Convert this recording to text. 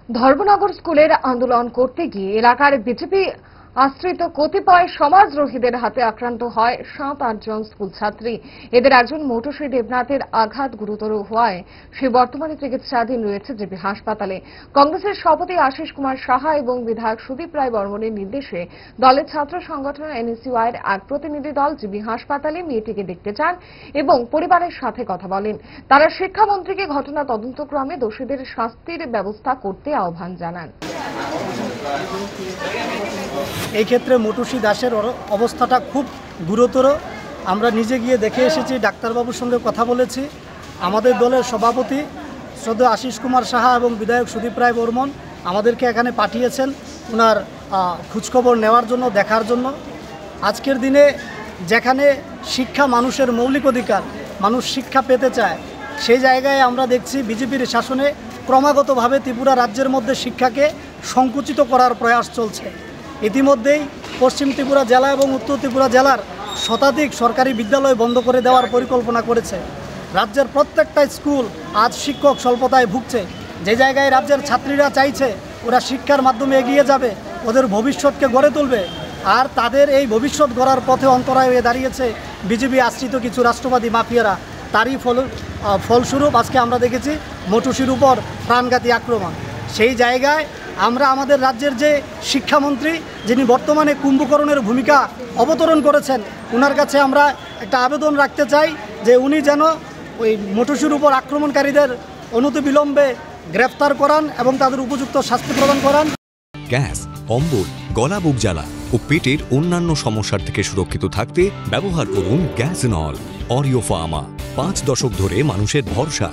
ধর্মনগর স্কুলের আন্দোলন করতে গিয়ে এলাকার বিজেপি আশ্রিত কতিপয় সমাজদ্রোহীদের হাতে আক্রান্ত হয় 7-8 জন স্কুল ছাত্রী। এদের একজন মৌটুসী দেবনাথের আঘাত গুরুতর হওয়ায় সে বর্তমানে চিকিৎসাধীন রয়েছে জেপি হাসপাতালে। কংগ্রেসের সভাপতি আশিস কুমার সাহা এবং বিধায়ক সুদীপ রায় বর্মনের নির্দেশে দলের ছাত্র সংগঠন এনএসইউআইয়ের এক প্রতিনিধি দল জেপি হাসপাতালে মেয়েটিকে দেখতে যান এবং পরিবারের সাথে কথা বলেন। তারা শিক্ষামন্ত্রীকে ঘটনা তদন্তক্রমে দোষীদের শাস্তির ব্যবস্থা করতে আহ্বান জানান। এই ক্ষেত্রে মৌটুসী দাসের অবস্থাটা খুব গুরুতর। আমরা নিজে গিয়ে দেখে এসেছি, ডাক্তারবাবুর সঙ্গে কথা বলেছি। আমাদের দলের সভাপতি শ্রদ্ধেয় আশিস কুমার সাহা এবং বিধায়ক সুদীপ রায় বর্মন আমাদেরকে এখানে পাঠিয়েছেন ওনার খোঁজখবর নেওয়ার জন্য, দেখার জন্য। আজকের দিনে যেখানে শিক্ষা মানুষের মৌলিক অধিকার, মানুষ শিক্ষা পেতে চায়, সেই জায়গায় আমরা দেখছি বিজেপির শাসনে ক্রমাগতভাবে ত্রিপুরা রাজ্যের মধ্যে শিক্ষাকে সংকুচিত করার প্রয়াস চলছে। ইতিমধ্যেই পশ্চিম ত্রিপুরা জেলা এবং উত্তর ত্রিপুরা জেলার শতাধিক সরকারি বিদ্যালয় বন্ধ করে দেওয়ার পরিকল্পনা করেছে। রাজ্যের প্রত্যেকটা স্কুল আজ শিক্ষক স্বল্পতায় ভুগছে। যে জায়গায় রাজ্যের ছাত্রীরা চাইছে ওরা শিক্ষার মাধ্যমে এগিয়ে যাবে, ওদের ভবিষ্যৎকে গড়ে তুলবে, আর তাদের এই ভবিষ্যৎ গড়ার পথে অন্তরায় হয়ে দাঁড়িয়েছে বিজেপি আশ্রিত কিছু রাষ্ট্রবাদী মাফিয়ারা। তারই ফলস্বরূপ আজকে আমরা দেখেছি মৌটুসীর উপর প্রাণঘাতী আক্রমণ। সেই জায়গায় আমরা আমাদের রাজ্যের যে শিক্ষামন্ত্রী, যিনি বর্তমানে কুম্ভকরণের ভূমিকা অবতরণ করেছেন, ওনার কাছে আমরা একটা আবেদন রাখতে চাই যে উনি যেন ওই মৌটুসীর উপর আক্রমণকারীদের অনতিবিলম্বে গ্রেফতার করান এবং তাদের উপযুক্ত শাস্তি প্রদান করান। গ্যাস, অম্বল, গলা বুক জ্বালা ও পেটের অন্যান্য সমস্যার থেকে সুরক্ষিত থাকতে ব্যবহার করুন গ্যাসনল। অরিও ফার্মা, 5 দশক ধরে মানুষের ভরসা।